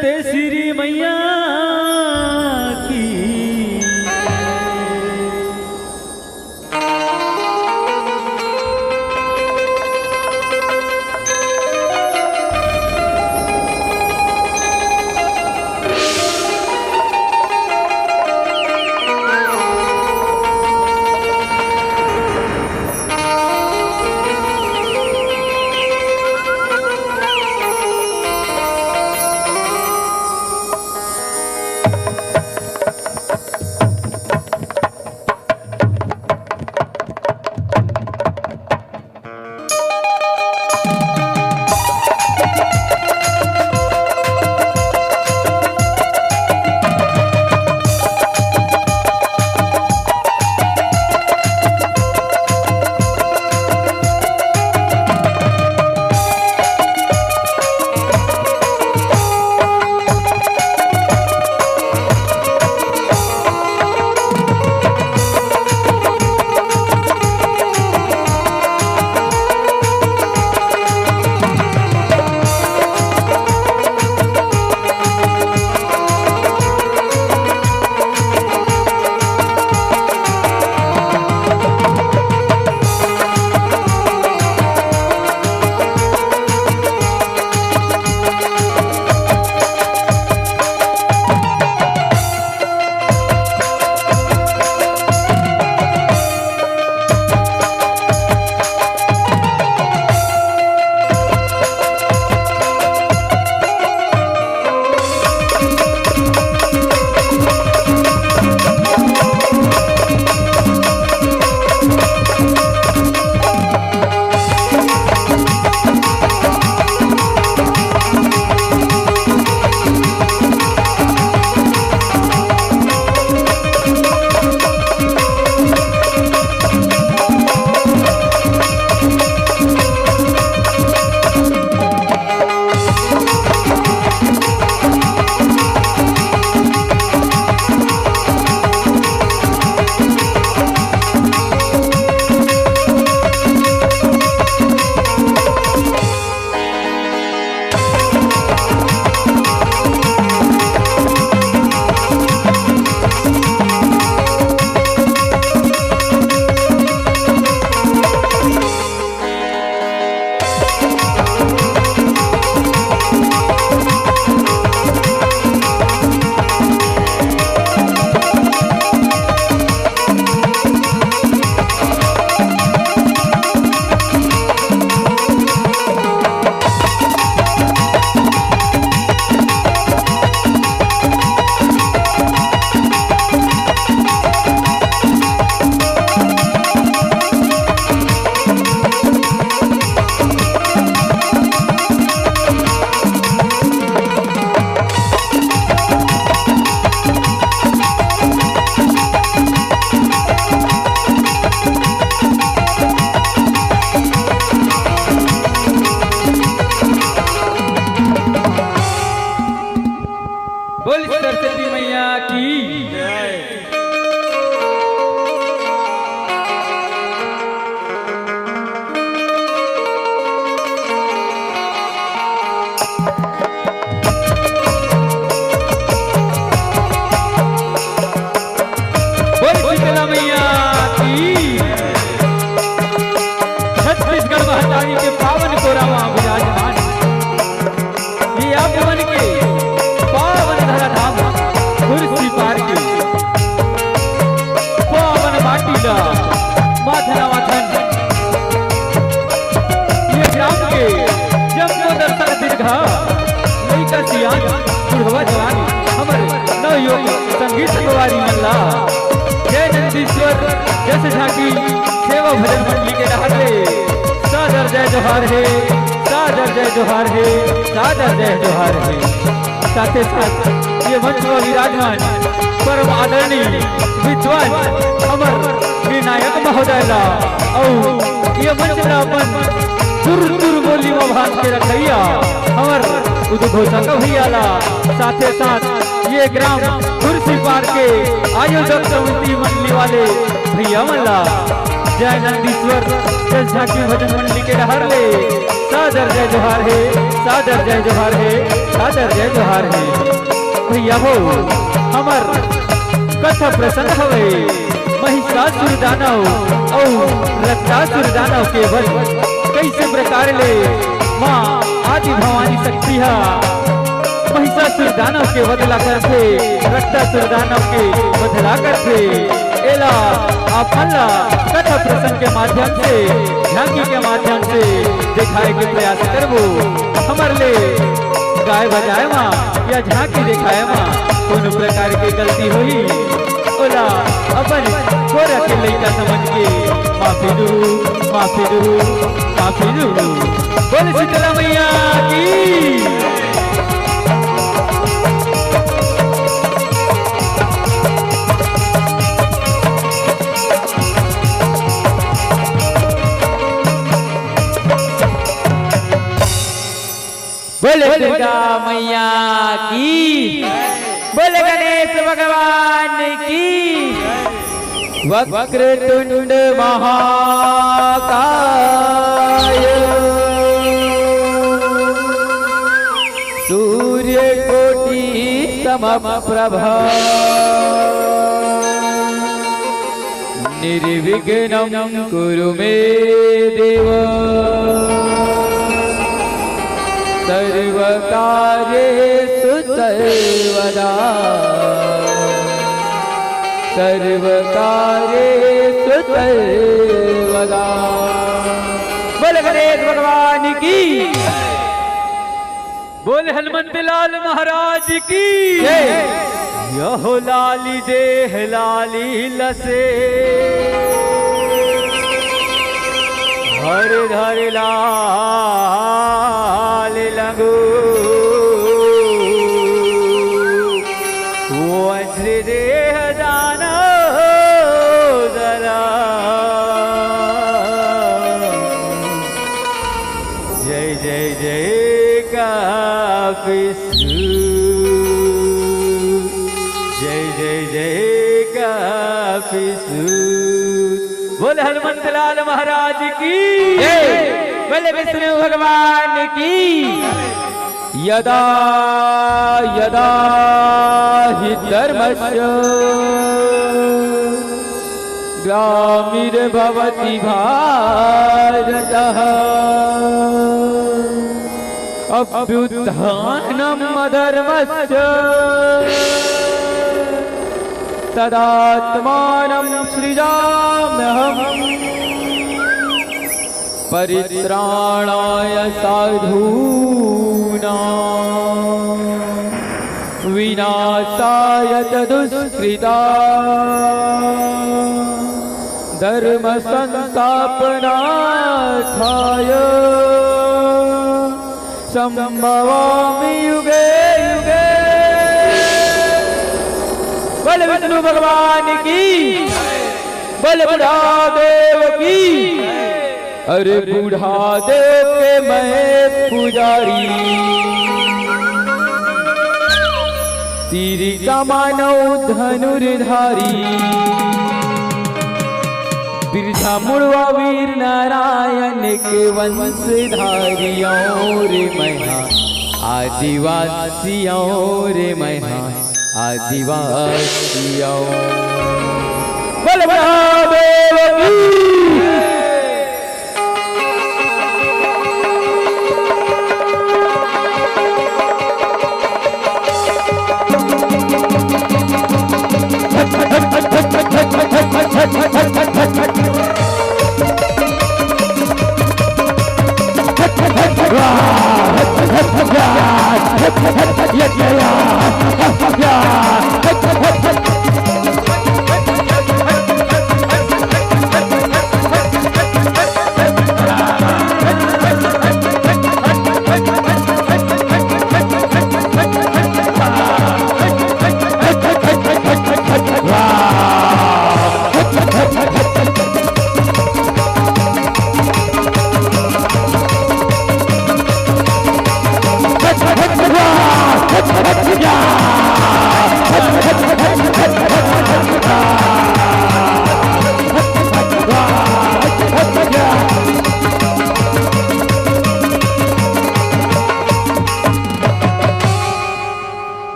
सत्य श्री मैया की। बोल सरस्वती मैया की जय। बोल शीतला मैया की। छत्तीसगढ़ महारानी के पावन कोरावा विराजमान ये आप मन के पावन धरा धाम कुर्सी पार के पावन माटीला माथना माथन ये ग्राम के जम्मो दर्शक दीर्घा लइका सियान बुढ़वा जवानी हमर नवयुवक संगीत कुवारी मल्ला जय नंदीश्वर जैसे झांकी सेवा भजन मंडली के रहते सादर जय जोहार है, सादर जय जोहार है, सादर जय जोहार है। साथ ही साथ ये मंच में विराजमान परम आदरणीय विद्वान अमर विनायक महोदय और ये मंच अपन दूर दूर बोली में भाग के रखैया हमर उद्घोषक भैया ला। साथ ही साथ ये ग्राम कुर्सी पार के आयोजक समिति मंडली वाले भैया मल्ला जय नंदीश्वर जय झांकी भजन मंडली के हर ले सादर जय जोहार है, सादर जय जोहार है, सादर जय जोहार है। भैया हो हमर कथा प्रसन्न हवे महिषासुर दानव और रक्तासुर दानव के वध कैसे प्रकार ले माँ आदि भवानी शक्ति है महिषासुर दानव के बदला करते रक्तासुर दानव के बदला करते एला आप अल्लाह कथा प्रसंग के माध्यम से झांकी के माध्यम से दिखाए के प्रयास करबो हमर ले गाय बजाए माँ या झांकी दिखाए माँ कोनो प्रकार की गलती हुई ओला अपन छोरा के लइका समझ के माफी दू माफी दू माफी दू। बोल शीतला मैया की। बोले दुर्गा मैया की, बोले गणेश भगवान की। वक्रतुंड महाकाय सूर्य कोटि समप्रभा निर्विघ्नं कुरु मे देव सर्वकार्येषु सर्वदा सर्वकार्येषु सर्वदा। बोले गणेश भगवान की, बोले हनुमंत लाल महाराज की। यहो लाली देह लाली लसे हर धर लाल लगू वो श्री देह दाना जरा जय जय जय काफिसू जय जय जय काफिसू। बोले हनुमंत लाल महाराज की, बोले विष्णु भगवान की। यदा यदा हि धर्मस्य ग्लानिर्भवति भारतः अभ्युत्थानम् अधर्मस्य तदात्मानं सृजाम्यहम् परित्राणाय साधूनां विनाशाय दुष्कृता धर्म संस्थापनार्थाय संभवामि युगे युगे। बोले विष्णु भगवान की, बोले बुढ़ा देव की। अरे बुढ़ा देव के मैं पुजारी तीर कमानो धनुर्धारी बिरजा मुड़वा वीर नारायण के वंशधारियों रे मैहा आदिवासियों रे मैहा आदिवासियों। बोल महादेव की।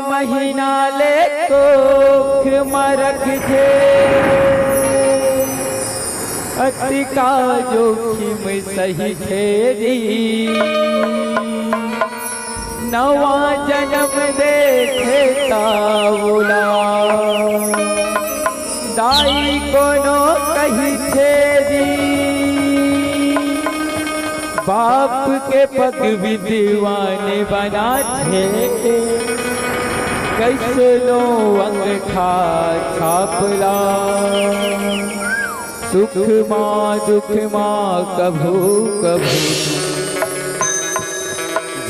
महीना ले कोख मरख थे अतिका जोखिम सही खेरी नवा जन्म देखे तावुला दाई कोनो कही छेदी बाप के पग भी दीवाने बना थे कैसे लो अंग खा छापला सुख माँ दुख माँ कभू कभू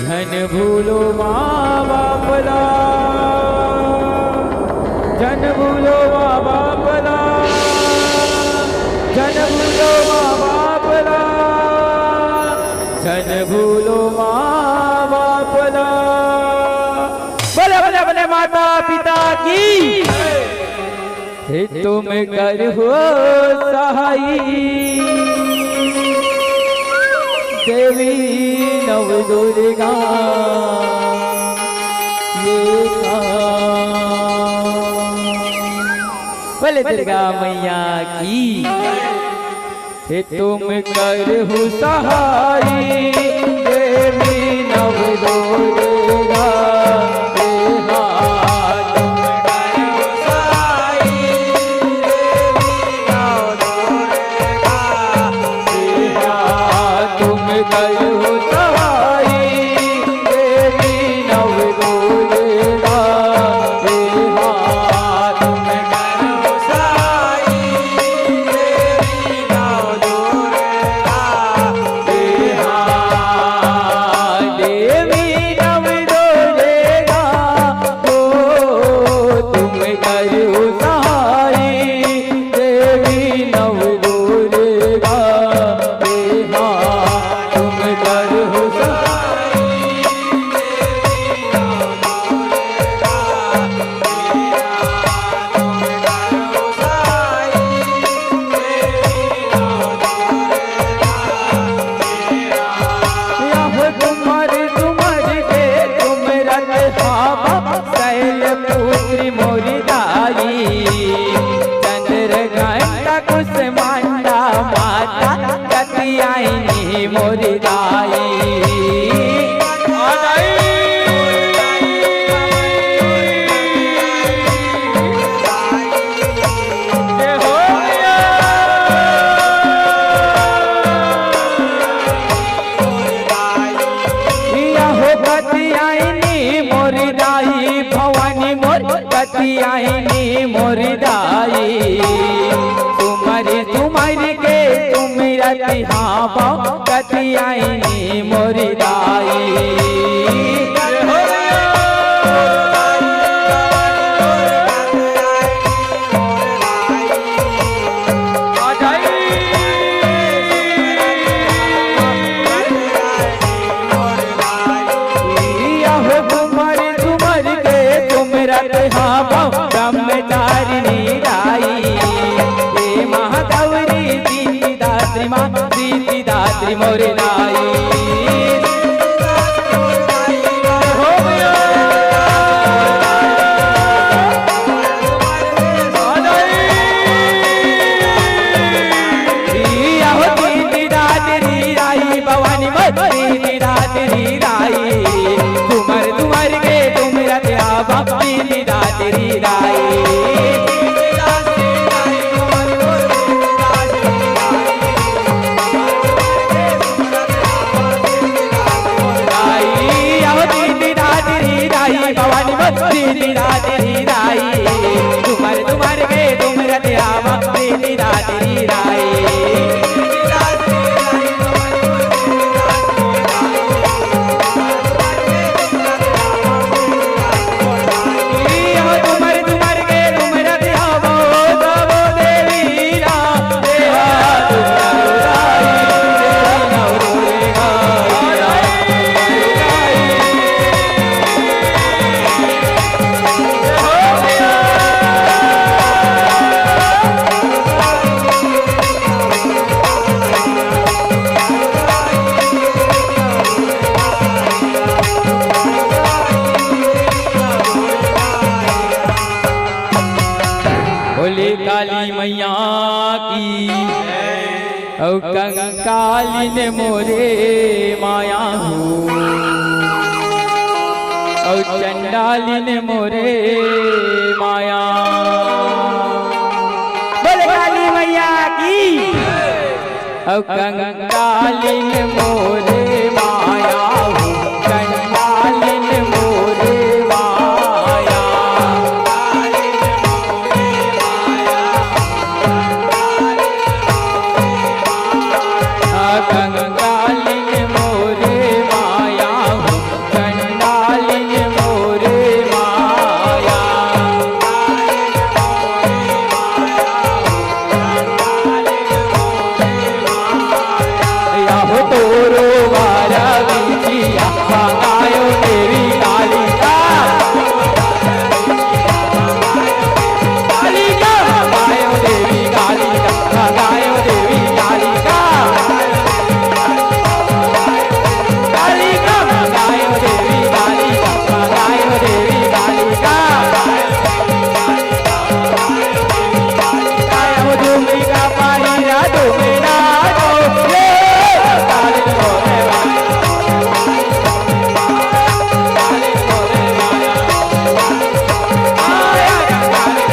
झन भूलो माँ बापला जन भूलो माँ बापला जन भूलो माँ बापला जन भूलो माँ बापला बोले बोले बोले माता पिता की तुम कर हो सहाई देवी नव दुर्गा ये बोले दुर्गा मैया की तुम कर हो सहाई देवी नव दुर्गा मोरी दाई मोरी दाई भवानी मोर कतियानी मोरी दाई तुम्हारी तुम्हारी के तुम रति हाँ कतियानी मोरी दाई ब्रह्मचारिणी राई हे महागौरी दीदी दात्री माँ दीदी दात्री मोरे नाई दीदी दात्री राई भवानी दीदी दात्री राई तुम्हार तुम्हार के तुम रत्या दीदी दात्री राई भवानी दीदी दात्री राई तुम्हारे तुम्हारे के तुम रतिया दीदी दात्री राई बोले काली मैया की और कंकाली ने मोरे माया हो और चंडाली ने मोरे माया। बोले काली मैया की और कंकाली ने मोरे माया हो चंडाली ने मोरे माया। कंकाली ने मोरे माया हो चंडाली ने मोरे माया। या हो तोरो वाला बिटिया मंगायो देवी काली का काली का मंगायो देवी काली का मंगायो देवी काली का काली का मंगायो देवी काली का मंगायो देवी काली का कायो डूबी का पानी ना डूबी ना दो ये काली मोरे काली मोरे माया आया काली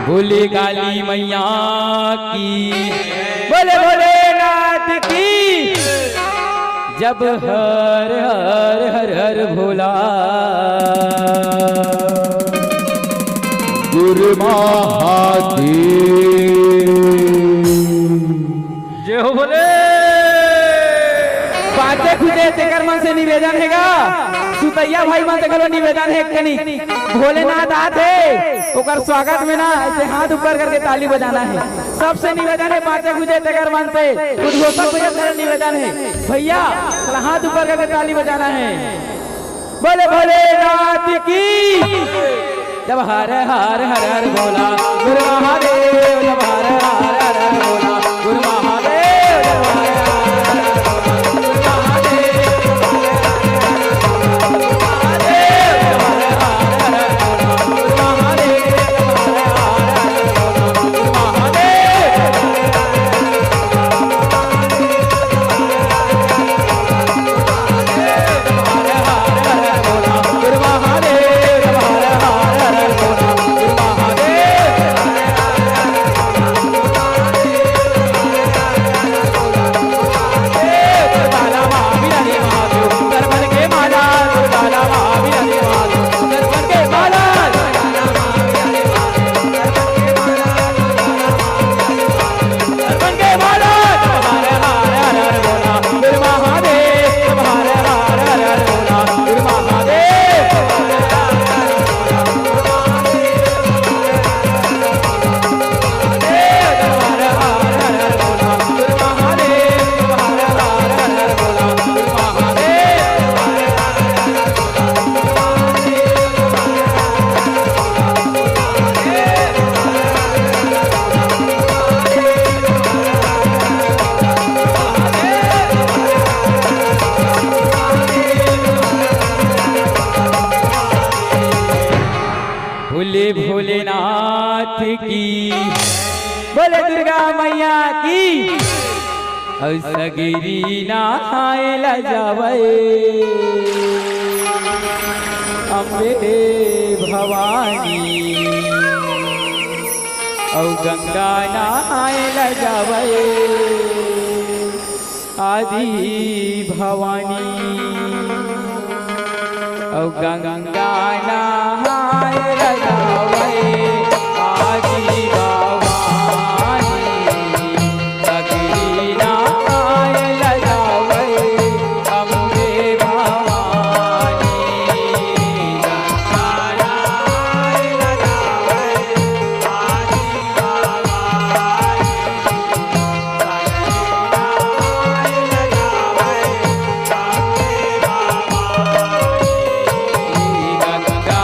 बोले काली मैया की बोले भोलेनाथ की जब हर हर हर हर भोला गुरु महादेव जय हो बोले। बातें खुदे तेकर मन से निवेदन हैगा सुतैया भाई मन से करो निवेदन है कनी भोलेनाथ आते ओकर स्वागत में ना ऐसे हाथ ऊपर करके ताली बजाना है। सबसे निवेदन है बातें खुदे तेकर मन से उद्घोषक भैया से निवेदन है भैया हाथ ऊपर करके ताली बजाना है। बोले भोलेनाथ की जब हर हर हर हर बोला गुरु महादेव जब हर हर हर हर बोला गुरु महादेव जब हर भोलेनाथ की बोले दुर्गा मैया की और सगिरी नहाए ला जावे अम्बे भवानी और गंगा नहाए ला जावे आदि भवानी और गंगा नहाए ला जावे आदि भवानी सगिरी नहाए ला जावे अम्बे भवानी गंगा नहाए ला जावे आदि भवानी सगिरी नहाए ला जावे अम्बे भवानी गंगा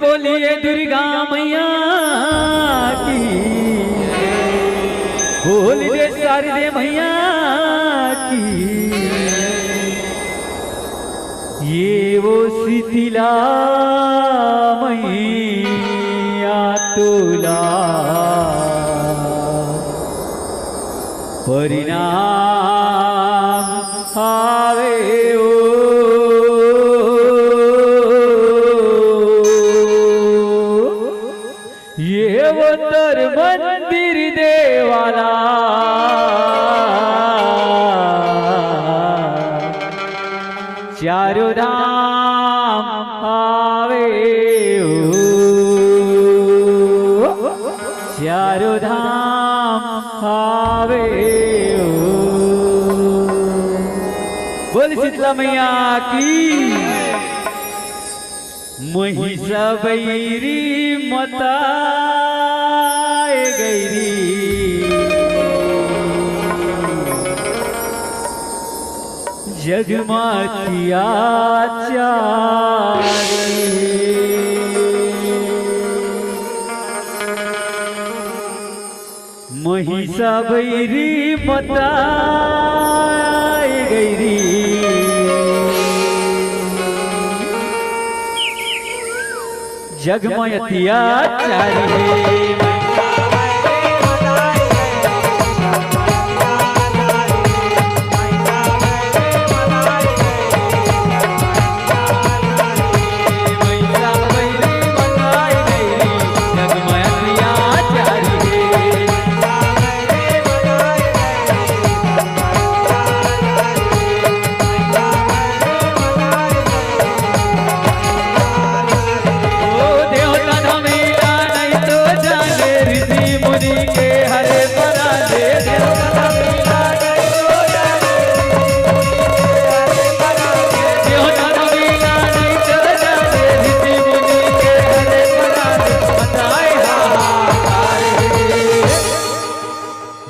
बोलिए दुर्गा मैया की, बोलिए शारदे मैया की। ये वो शीतला मैया तुला परिणाम आवे ओ। ये वो तर मंदिर देवाला चारों धाम आवे ओ, चारों धाम आवे ओ। बोल शीतला मैया की। महिषाबैरी मताए गैरी, जगमातिया महिषाबैरी मताए गैरी, जगमयतिया चारी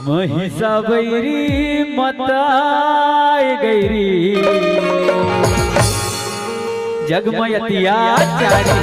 महिषाबैरी मताए गैरी, जगमयतिया चारी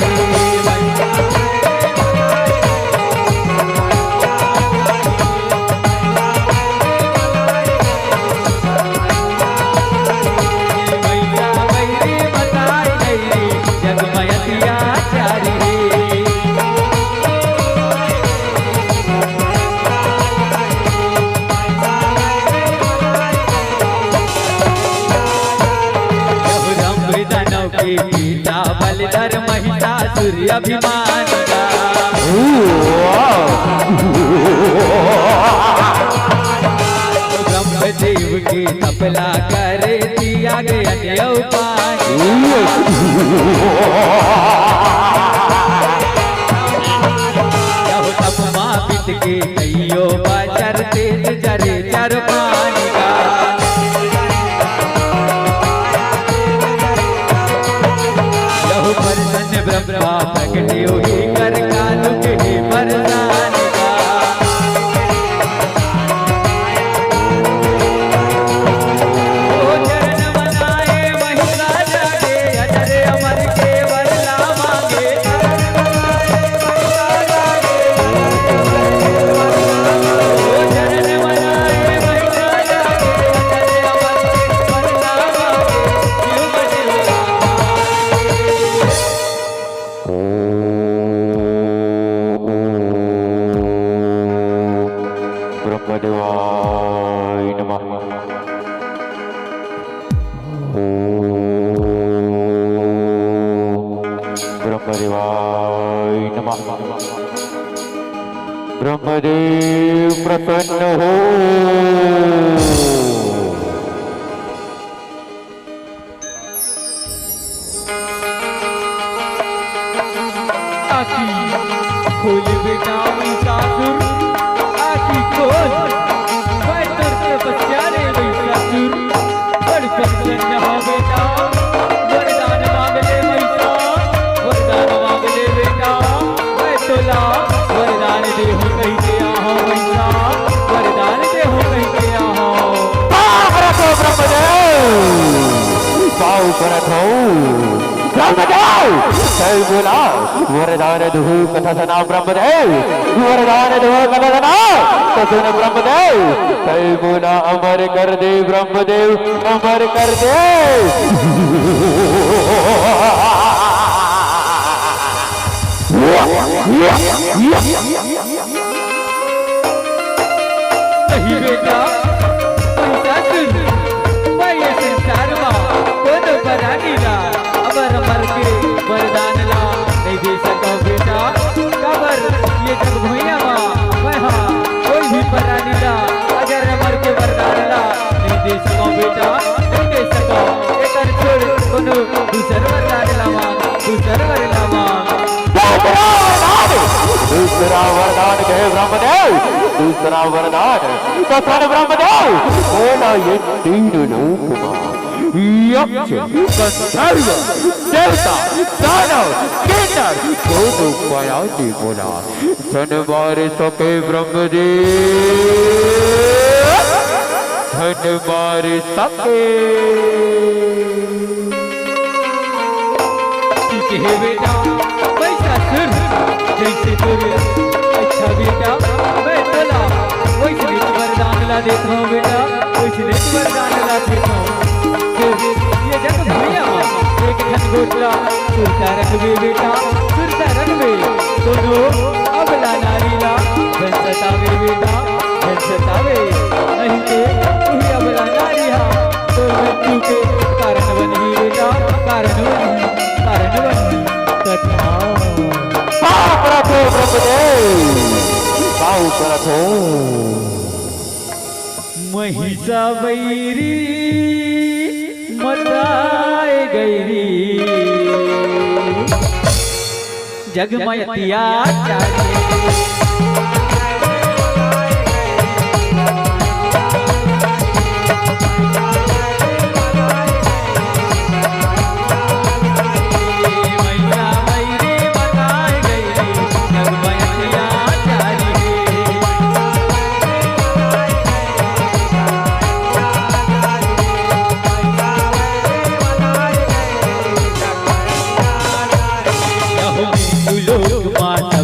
पिता बलधर महिषासुर अभिमानी का। ब्रह्मदेव की तपला करे दिया गया उपाय। तप मापित के कईयो बचर तेज जरे चर पानी का। ब्रह्मा प्रकटे ही कर कालु के वरदान का। ओ चरण मनाए महिषा जागे, अजर अमर के वरला मांगे। ओ चरण मनाए महिषा जागे, अजर अमर के वरला मांगे। ब्रह्मदेवाय नमः। ब्रह्मदेवाय नमः। ब्रह्मदेव प्रसन्न हो। खोल बेटा महिषासुर, आखी खोल बैठर के बच्चा रे महिषासुर। बड़ प्रसन्न हो बेटा, वरदान मांग ले महिषा, वरदान मांग ले बेटा। मैं तोला वरदान दे हो कहीं के आहो महिषा, वरदान दे हो कहीं के आहो। ब्रह्मदेव पाऊ परत हो। ब्रह्मदेव जय बोला वरदान दुह कथा सना ब्रह्मदेव वरदान दुह कथा सना कथन ब्रह्मदेव जय बोला अमर कर दे ब्रह्मदेव अमर कर दे नहीं बेटा पैसा सुन मैं ये संसार में कोनो बरानी ला अमर अमर के वरदान ला नहीं दे सको बेटा कबर ये जग भैया मैं हाँ कोई भी बरानी ला अगर अमर के वरदान ला नहीं दे सको बेटा नहीं दे सको एक छोड़ कोनो दूसर वरदान ला मांग दूसर वरदान मांग दूसरा वरदान कहे ब्रह्मदेव दूसरा वरदान कथन ब्रह्मदेव बोला ये तीन लोक यक्ष गंधर्व देवता दानव किन्नर दोनों पयाती बोला धन मारे सके ब्रह्मदेव धन मारे सके हे बेटा पैसा सुन जैसे तोरे अच्छा बेटा मैं बोला वैसे नहीं वरदान ला देता हूँ बेटा वैसे नहीं वरदान ला देता हूँ ये जग भैया एक खन गोटला सुरता रखबे बेटा सुरता रखबे दोनों अबला नारी ला धन सतावे बेटा धन सतावे नहीं तो वही अबला नारी हा तो मृत्यु के कारण बनी बेटा कारण बनी कथा महिषा वैरी मताए गैरी जगमयतिया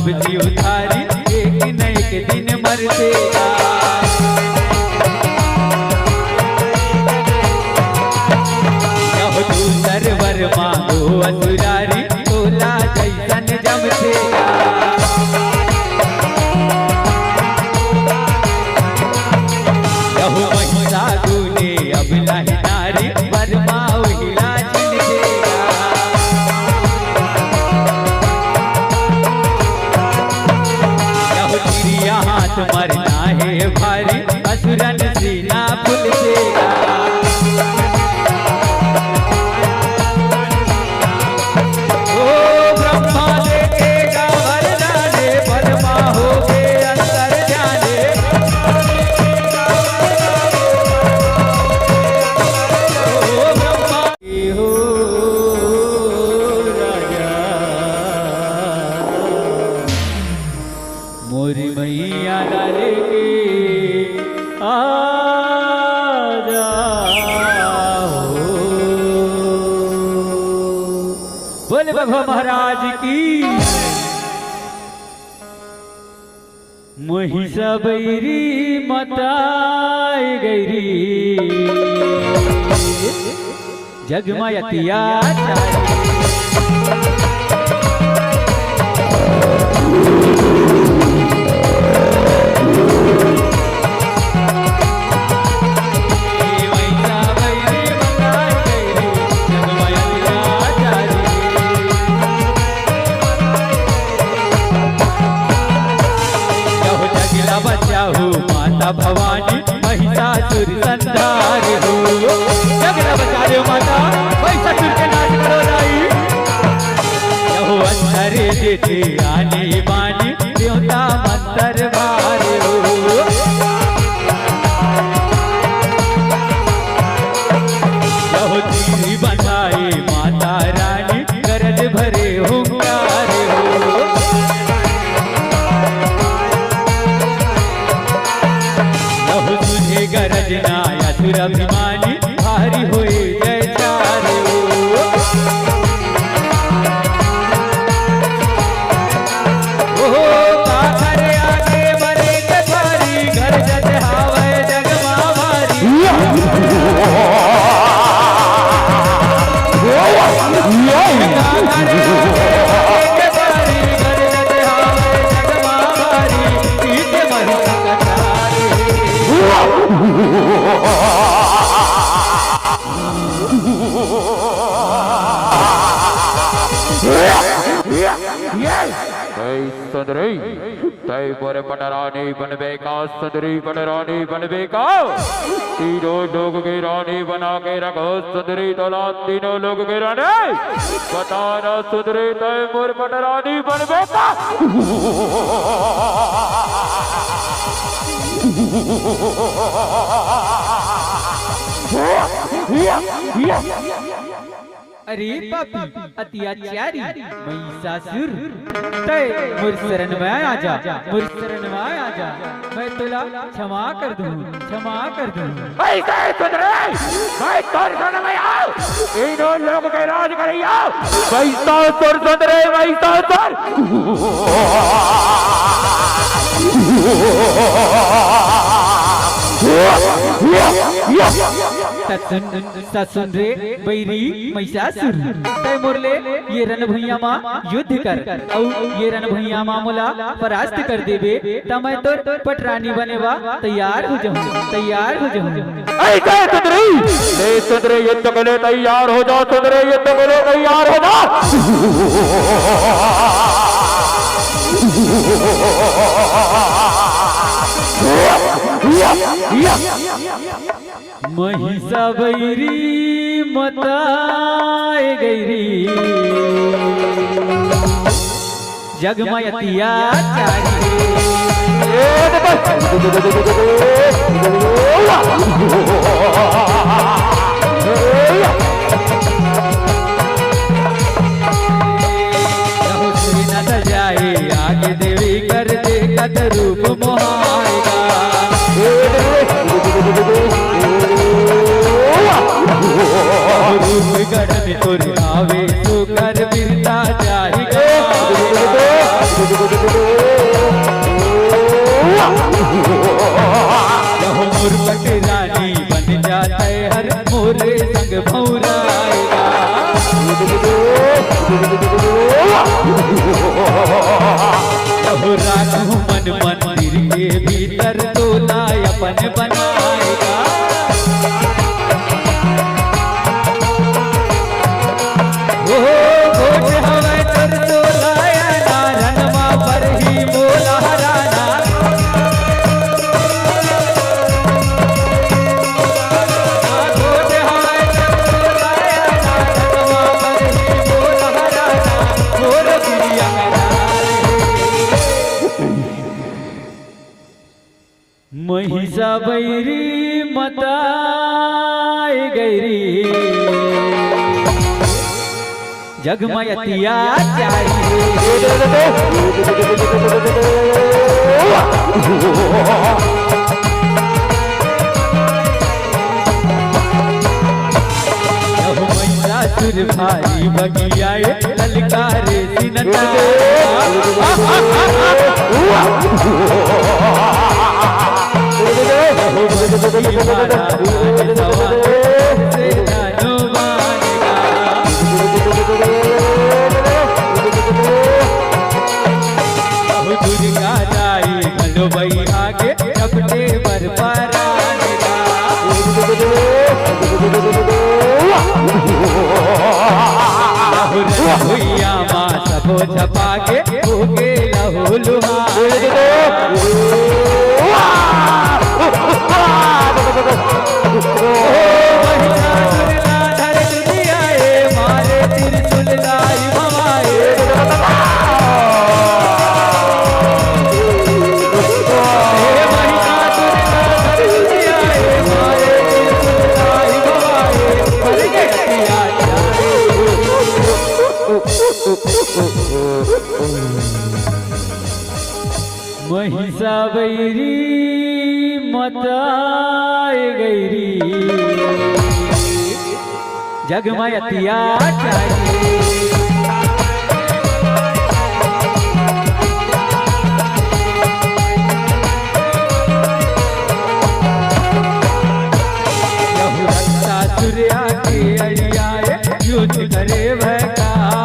सब्जी उतारी एक न एक दिन मरते तू सरवर मांगो असुरारी तोला जैसन जमते महिषा गुने अब नहीं नारी वर्मा हिला हाथ मरना है भारी असुरन सीना फुल देगा ओ ब्रह्मा देगा वरदाने बलमा हो के अंदर जाने ओ ब्रह्मा हो राजा मोरी मैया डाले के आजा बोले भगवान महाराज की महिषा बैरी मताए गैरी जगमयतिया माता भवानी महिषासुर संहार हो जगला बचा रे माता महिषासुर के नाश करो राई यहो अंतर देते आने बानी देवता मंत्र भार हो यहो तीरी बनाए माता रानी गरज भरे हुंकार हो तुझे गरजना असुर अभिमानी भारी हुए जयचार सुंदरी तय पर पटरानी बनबेका सुंदरी पटरानी बनबेका तीनों लोग की रानी बना के रखो सुंदरी तोला तीनों लोग की रानी बताना सुंदरी तय पर पटरानी बनबेका अरे पापी अत्याचारी महिषासुर तय मुझ शरण में आ जा मुझ शरण में आ जा मैं तुला क्षमा कर दूं ऐसे सुंदरी मैं तोर शरण में आओ तीनों लोग के राज करियो महिषासुर सुंदरी महिषासुर सत्सुन रे बैरी महिषासुर तय मुरले ये रण भुइया मां युद्ध कर औ ये रण भुइया मां मोला परास्त कर देबे त मैं तो पटरानी बनेवा तैयार हो जाऊं ऐसे सुंदरी ले सुंदरी युद्ध के लिए तैयार हो जाओ सुंदरी युद्ध के लिए तैयार हो जाओ महिषा बैरी मताए गैरी जगमयतिया जाए आगे देवी कर दे कद रूप मोहाएगा रूप गढ़ में तो आवे तो कर बिरता जाएगा रहो मोर पटरानी बन जाता है हर मोरे संग भौराएगा रहो राखू मन मंदिर के भीतर तो लाय अपन बनाएगा घोट हवे तर तो लाया नारन मां पर ही मोला हराना घोट हवे तर तो लाया नारन मां पर ही मोला हराना मोर दुनिया महिषा बैरी मताए गैरी जगमयतिया महिषासुर भाई बगियाए ललकारे सिनता दुर्गा जाई भलो भई आगे अपने पर परानेगा भैया माँ सबो छपा के हो गे लहू मारे त्रिशूल लाई भवाए महिषा बैरी मताए गैरी जगमयतिया सूर्या के अड़ियाए युद्ध करे भका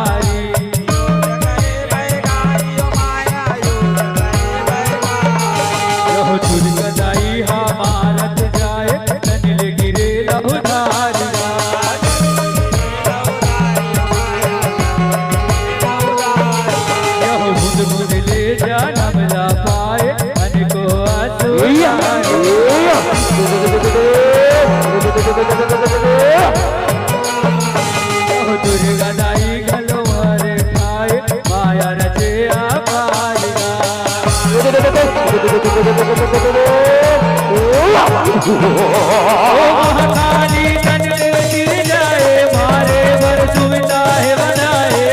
महाकाली तन गिर जाए मारे बर सुविधा है बनाए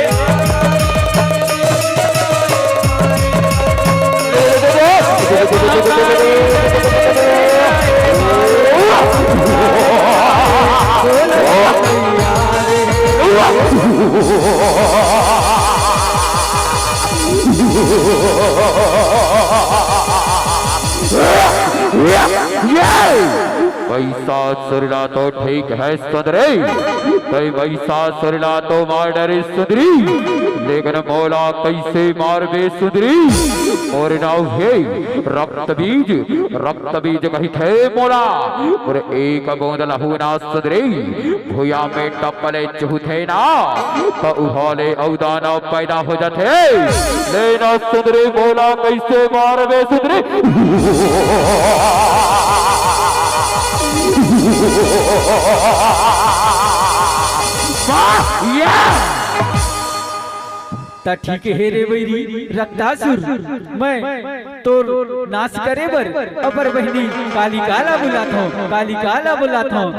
महिषासुरला तो ठीक है सुंदरी कई महिषासुरला तो मार डरे सुंदरी लेकिन मौला कैसे मार बे सुंदरी और नाव है रक्त बीज कही थे मौला और एक बूंद लहू ना सुंदरी भूया में टपले चूथे ना तो उहाले औदाना पैदा हो जाते लेना सुंदरी मौला कैसे मार बे सुंदरी ता ठीक है रे वैरी रक्तासुर मैं तो नाश करे बर अपर बहनी काली काला बुलाता हूँ काली काला बुलाता हूँ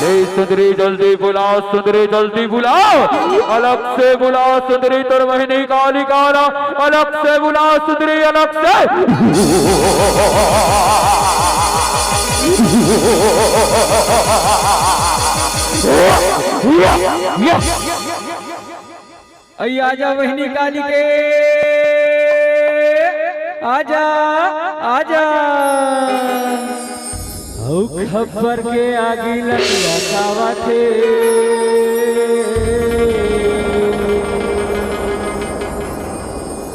ले सुंदरी जल्दी बुलाओ सुंदरी जल्दी बुलाओ अलग से बुलाओ सुंदरी तर बहनी काली काला अलग से बुलाओ सुंदरी अलग से आजा बहनी काली के आजा आजा खबर के आगे लगा थे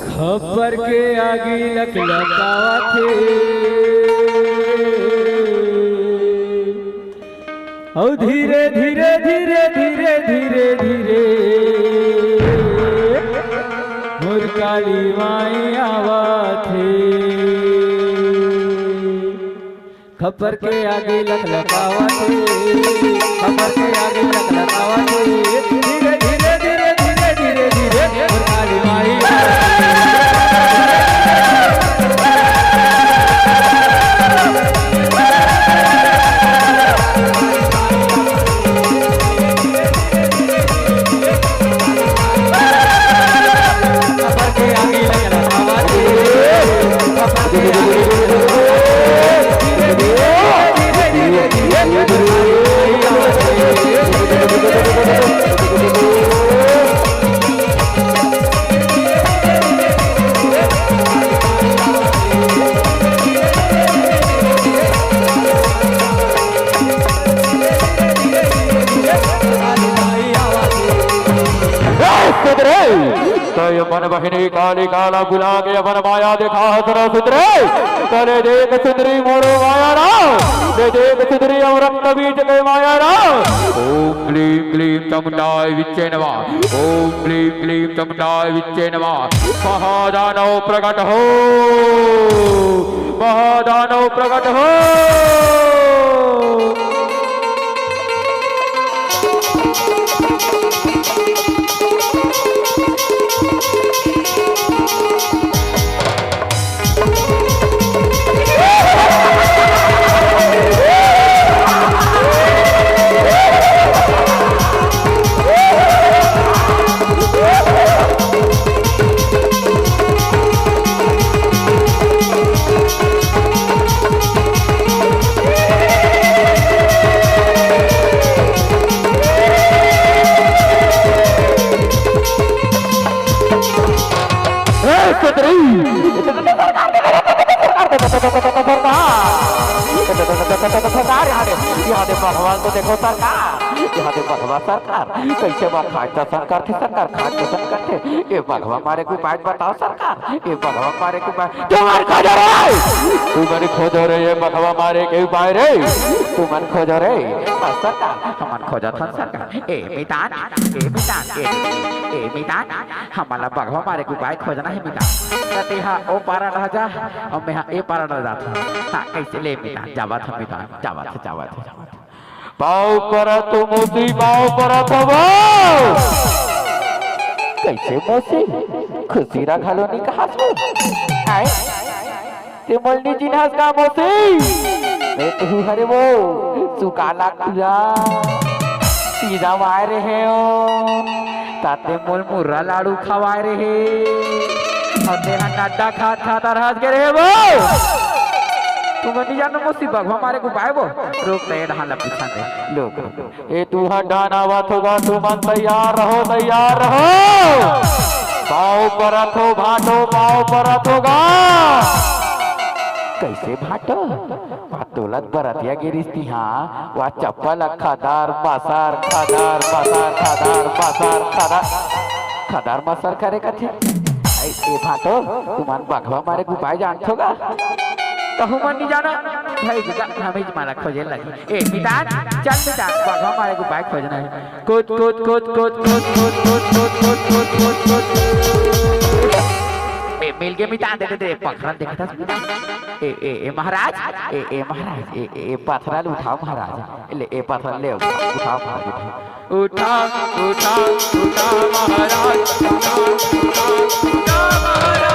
खबर के आगे लगा थे और धीरे धीरे धीरे धीरे धीरे धीरे मोर काली माई आवा थे खबर के आगे लखलखावा थे खबर के आगे लखलखावा थे धीरे धीरे धीरे धीरे धीरे धीरे मोर काली माई मन बहिनी काली काला बुला के अपन माया दिखा सुनो सुंदरी तले देख सुंदरी मोरो माया राम दे देख सुंदरी अमृत बीज के माया राम ओम क्लीम क्लीम चमुंडाय विच्चे नमः ओम क्लीम क्लीम चमुंडाय विच्चे नमः महादानव प्रकट हो महादानव प्रकट हो भगवान को देखो सरकार यहाँ दे भगवा सरकार कैसे बात खाटा सरकार थी सरकार खाटे सरकार थे ये भगवा मारे को बात बताओ सरकार ये भगवा मारे को बात तुम्हारे खोजो रे तुम्हारे खोजो रे ये भगवा मारे के बाहर रे तुम्हारे खोजो रे सरकार हमारे खोजा था सरकार ए मितान हमारा भगवा मारे को बात खोजना है मितान कहते हाँ ओ पारा रह जा और मैं हाँ ए पारा रह जाता हाँ कैसे ले मितान जावा था मितान जावा था पाव पर तो मोसी पाव पर तो कैसे मोसी खुशी रखा लो नहीं कहा आए ते मोलनी जिन्हास का मोसी ए तू हरे वो सुकाला कुला सीधा वाय रहे हो ताते मोल मुर्रा लाडू खवाय रहे और तेरा नाटा खात खाता रह गए वो तुम नहीं जानो मोसी बग हमारे को पाए वो रोक दे ढाला पीछा दे लोग ए तू हटाना बात होगा तुम तैयार रहो पाँव पर रखो भाटो पाँव पर रखोगा कैसे भाटो पातोलत बरतिया गिरिस्ती हाँ वह चप्पल खादार मसार खादार मसार खादार मसार खादार मसार करे कथे ए भाटो तुमान बगवा मारे गुपाए जानथोगा कहूँ मन नहीं जाना भाई हमें मारा खोजे लगी ए मितान चल मितान बगवा मारे गुपाए खोजना है कूद कूद कूद कूद कूद कूद कूद कूद कूद कूद कूद ए मिल गए मितान दे पखरा देखा था ए महाराज ए महाराज ए पथरा उठाओ महाराज ले ए पथरा ले उठाओ महाराज उठा उठा उठा महाराज उठा उठा महाराज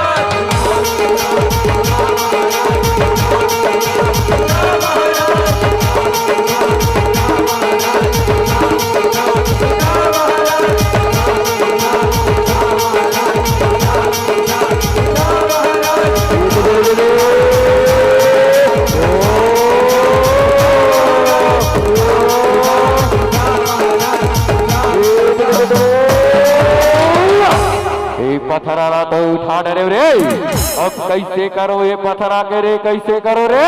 पथरा तो उठा डरे रे अब कैसे करो ये पथरा के रे कैसे करो रे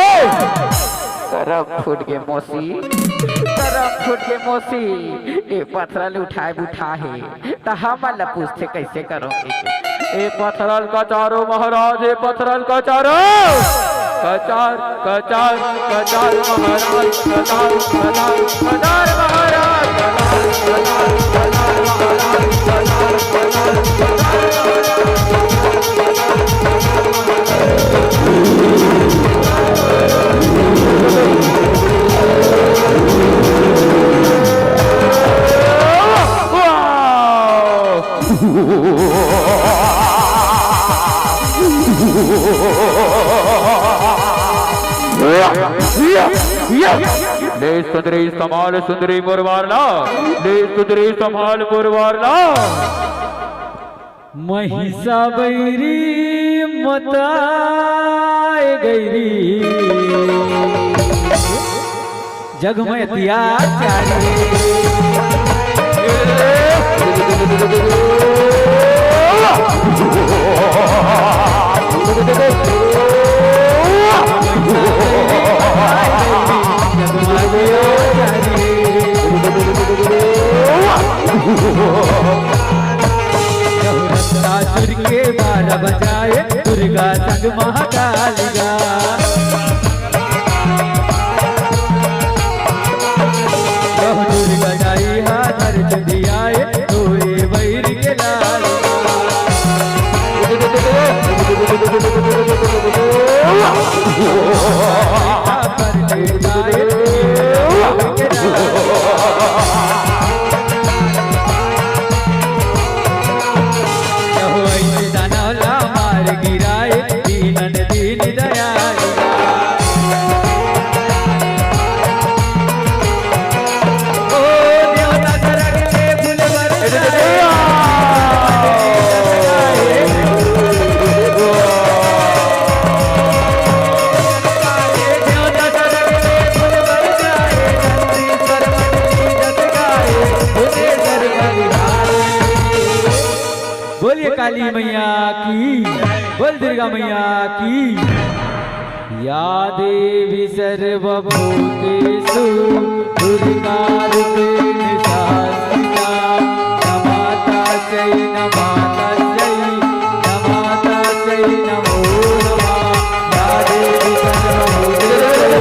तरफ फूट के मोसी ये पथरा उठाए बुठा है तो हम पूछते कैसे करोगे ए पथरल का चारो महाराज ए पथरल का चारो कचार कचार कचार महाराज कचार कचार कचार महाराज कचार कचार महाराज कचार कचार ले सुंदरी संभाल सुंदरी मुरवारला ले सुंदरी संभाल मुरवारला महिषा बैरी मताए गैरी जग में अत्याचारी असुर के 12 बजाए दुर्गा संग महाकालिका दुर्गा जाई हाथर चंदियाए तोरे बैर के लाल काली मैया की बोल दुर्गा मैया की या देवी सर्वभूतेषु दुर्गा रूपेण संस्थिता नमाता चै नमाता चै नमाता चै नमो नमः या देवी सर्वभूतेषु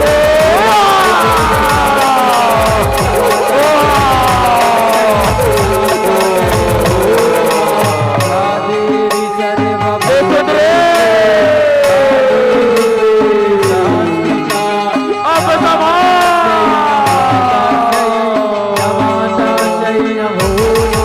Oh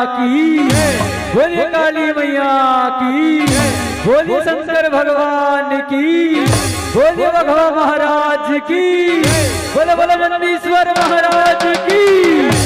की, बोलिए काली मैया की, बोलिए शंकर भगवान की, बोलिए बघवा महाराज की, बोले बोले नंदीश्वर महाराज की।